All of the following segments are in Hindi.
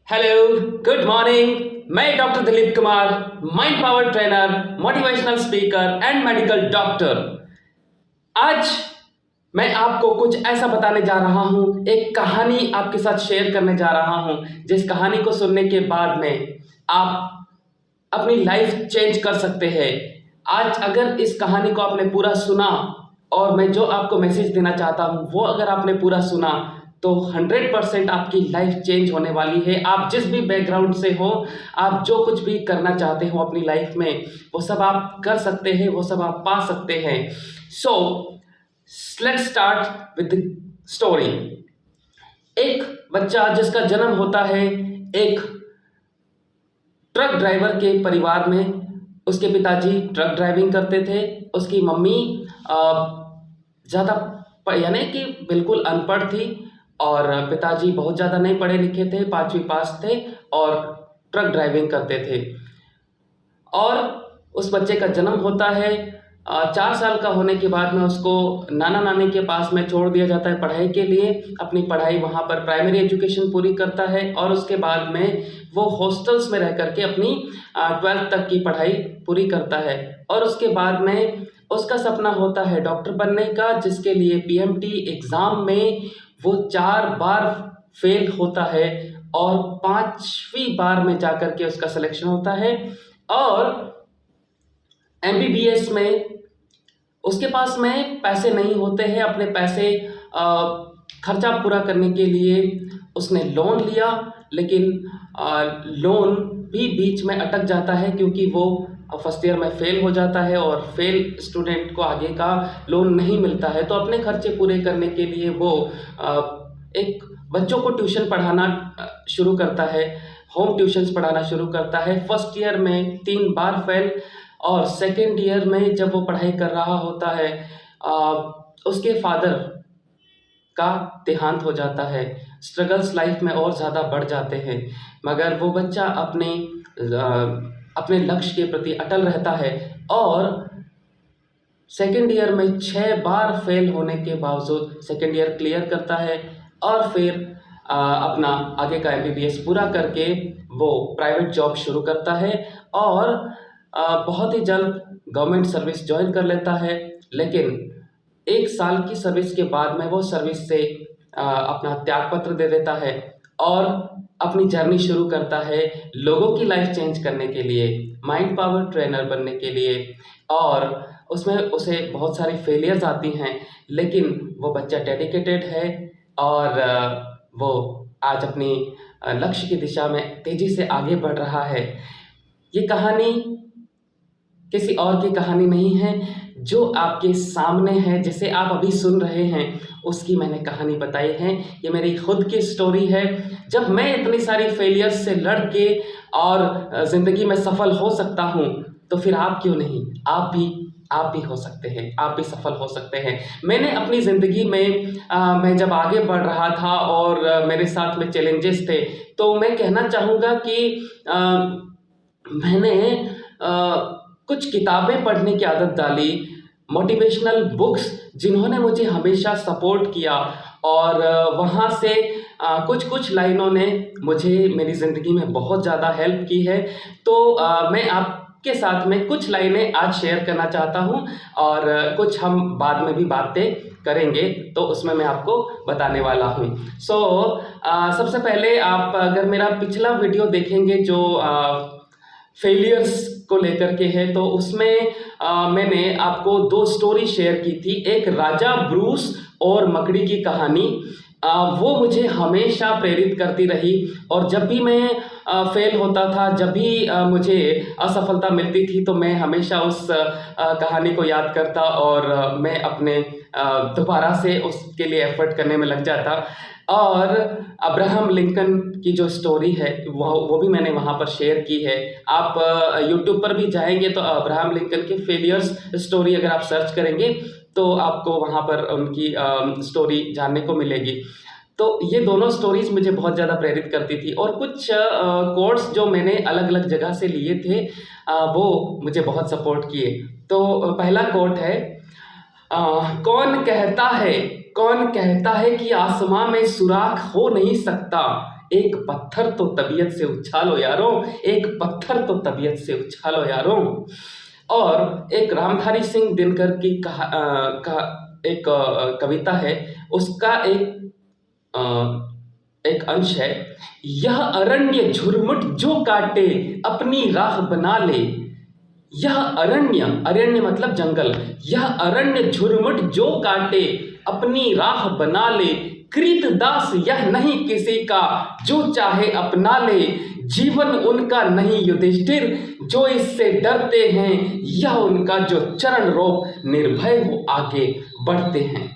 Hello, good morning. मैं doctor Dilip Kumar, mind power trainer, motivational speaker and medical doctor. आज मैं आपको कुछ ऐसा बताने जा रहा हूं, एक कहानी आपके साथ शेयर करने जा रहा हूं, जिस कहानी को सुनने के बाद में आप अपनी लाइफ चेंज कर सकते हैं। आज अगर इस कहानी को आपने पूरा सुना और मैं जो आपको मैसेज देना चाहता हूँ वो अगर आपने पूरा सुना तो 100% आपकी लाइफ चेंज होने वाली है। आप जिस भी बैकग्राउंड से हो, आप जो कुछ भी करना चाहते हो अपनी लाइफ में, वो सब आप कर सकते हैं, वो सब आप पा सकते हैं। So let's start with the story. एक बच्चा जिसका जन्म होता है एक ट्रक ड्राइवर के परिवार में। उसके पिताजी ट्रक ड्राइविंग करते थे। उसकी मम्मी ज़्यादा यानी कि बिल्कुल अनपढ़ थी और पिताजी बहुत ज़्यादा नहीं पढ़े लिखे थे, 5वीं पास थे और ट्रक ड्राइविंग करते थे। और उस बच्चे का जन्म होता है 4 साल का होने के बाद में उसको नाना नानी के पास में छोड़ दिया जाता है पढ़ाई के लिए। अपनी पढ़ाई वहाँ पर प्राइमरी एजुकेशन पूरी करता है और उसके बाद में वो हॉस्टल्स में रह करके अपनी 12th तक की पढ़ाई पूरी करता है। और उसके बाद में उसका सपना होता है डॉक्टर बनने का, जिसके लिए पीएमटी एग्ज़ाम में वो 4 बार फेल होता है और 5वीं बार में जाकर के उसका सिलेक्शन होता है। और एमबीबीएस में उसके पास में पैसे नहीं होते हैं। अपने पैसे खर्चा पूरा करने के लिए उसने लोन लिया, लेकिन लोन भी बीच में अटक जाता है क्योंकि वो फर्स्ट ईयर में फेल हो जाता है और फेल स्टूडेंट को आगे का लोन नहीं मिलता है। तो अपने खर्चे पूरे करने के लिए वो एक बच्चों को ट्यूशन पढ़ाना शुरू करता है, होम ट्यूशन्स पढ़ाना शुरू करता है। फर्स्ट ईयर में 3 बार फेल और सेकेंड ईयर में जब वो पढ़ाई कर रहा होता है उसके फादर का देहांत हो जाता है। स्ट्रगल्स लाइफ में और ज़्यादा बढ़ जाते हैं, मगर वो बच्चा अपने लक्ष्य के प्रति अटल रहता है और सेकेंड ईयर में 6 बार फेल होने के बावजूद सेकेंड ईयर क्लियर करता है और फिर अपना आगे का एमबीबीएस पूरा करके वो प्राइवेट जॉब शुरू करता है और बहुत ही जल्द गवर्नमेंट सर्विस ज्वाइन कर लेता है। लेकिन 1 साल की सर्विस के बाद में वो सर्विस से अपना त्यागपत्र दे देता है और अपनी जर्नी शुरू करता है लोगों की लाइफ चेंज करने के लिए, माइंड पावर ट्रेनर बनने के लिए। और उसमें उसे बहुत सारी फेलियर्स आती हैं, लेकिन वो बच्चा डेडिकेटेड है और वो आज अपनी लक्ष्य की दिशा में तेज़ी से आगे बढ़ रहा है। ये कहानी किसी और की कहानी नहीं है, जो आपके सामने है, जिसे आप अभी सुन रहे हैं, उसकी मैंने कहानी बताई है। ये मेरी खुद की स्टोरी है। जब मैं इतनी सारी फेलियर्स से लड़ के और ज़िंदगी में सफल हो सकता हूँ, तो फिर आप क्यों नहीं? आप भी हो सकते हैं, आप भी सफल हो सकते हैं। मैंने अपनी ज़िंदगी में मैं जब आगे बढ़ रहा था और मेरे साथ में चैलेंजेस थे, तो मैं कहना चाहूँगा कि मैंने कुछ किताबें पढ़ने की आदत डाली, मोटिवेशनल बुक्स जिन्होंने मुझे हमेशा सपोर्ट किया और वहाँ से कुछ लाइनों ने मुझे मेरी ज़िंदगी में बहुत ज़्यादा हेल्प की है। तो मैं आपके साथ में कुछ लाइनें आज शेयर करना चाहता हूँ और कुछ हम बाद में भी बातें करेंगे, तो उसमें मैं आपको बताने वाला हूँ। सबसे पहले आप अगर मेरा पिछला वीडियो देखेंगे जो फेलियर्स को लेकर के है, तो उसमें मैंने आपको 2 स्टोरी शेयर की थी। एक राजा ब्रूस और मकड़ी की कहानी, वो मुझे हमेशा प्रेरित करती रही और जब भी मैं फेल होता था, जब भी मुझे असफलता मिलती थी, तो मैं हमेशा उस कहानी को याद करता और मैं अपने दोबारा से उसके लिए एफर्ट करने में लग जाता। और अब्राहम लिंकन की जो स्टोरी है वो भी मैंने वहाँ पर शेयर की है। आप यूट्यूब पर भी जाएंगे तो अब्राहम लिंकन के फेलियर्स स्टोरी अगर आप सर्च करेंगे तो आपको वहाँ पर उनकी स्टोरी जानने को मिलेगी। तो ये दोनों स्टोरीज मुझे बहुत ज़्यादा प्रेरित करती थी और कुछ कोट्स जो मैंने अलग अलग जगह से लिए थे वो मुझे बहुत सपोर्ट किए। तो पहला कोट है, कौन कहता है कि आसमां में सुराख हो नहीं सकता, एक पत्थर तो तबीयत से उछालो यारों, एक पत्थर तो तबीयत से उछालो यारों। और एक रामधारी सिंह दिनकर की एक कविता है, उसका एक अंश है, यह अरण्य झुरमुट जो काटे अपनी राह बना ले। यह अरण्य मतलब जंगल, यह अरण्य झुरमुट जो काटे अपनी राह बना ले। कृतदास यह नहीं किसी का जो चाहे अपना ले। जीवन उनका नहीं युधिष्ठिर जो इससे डरते हैं, यह उनका जो चरण रोक निर्भय हो आगे बढ़ते हैं।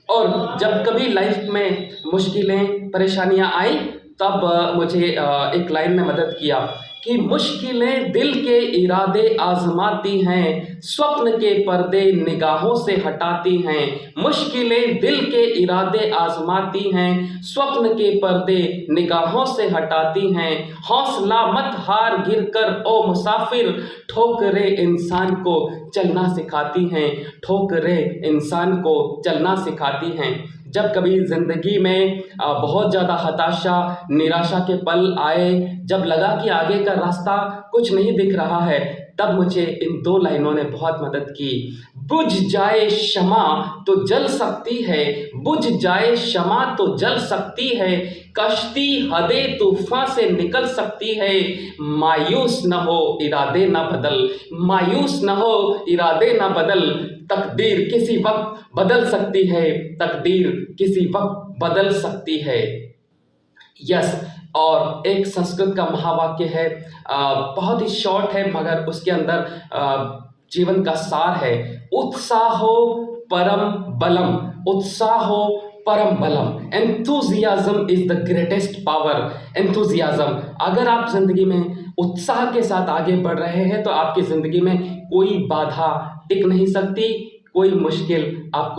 और जब कभी लाइफ में मुश्किलें परेशानियां आई, तब मुझे एक लाइन ने मदद किया कि मुश्किलें दिल के इरादे आजमाती हैं, स्वप्न के पर्दे निगाहों से हटाती हैं। मुश्किलें दिल के इरादे आजमाती हैं, स्वप्न के पर्दे निगाहों से हटाती हैं। हौसला मत हार गिरकर ओ मुसाफिर, ठोकरें इंसान को चलना सिखाती हैं, ठोकरें इंसान को चलना सिखाती हैं। जब कभी ज़िंदगी में बहुत ज़्यादा हताशा निराशा के पल आए, जब लगा कि आगे का रास्ता कुछ नहीं दिख रहा है, तब मुझे इन 2 लाइनों ने बहुत मदद की। बुझ जाए क्षमा तो जल सकती है, बुझ जाए क्षमा तो जल सकती है। कश्ती हदे तूफान से निकल सकती है। मायूस न हो इरादे न बदल, मायूस न हो इरादे न बदल। तकदीर किसी वक्त बदल सकती है, तकदीर किसी वक्त बदल सकती है। यस। और एक संस्कृत का महावाक्य है, बहुत ही शॉर्ट है मगर उसके अंदर जीवन का सार है। उत्साहो परम बलम, उत्साहो परम बलम। Enthusiasm is the greatest power. Enthusiasm, अगर आप जिंदगी में उत्साह के साथ आगे बढ़ रहे हैं तो आपकी जिंदगी में कोई बाधा टिक नहीं सकती, कोई मुश्किल आपको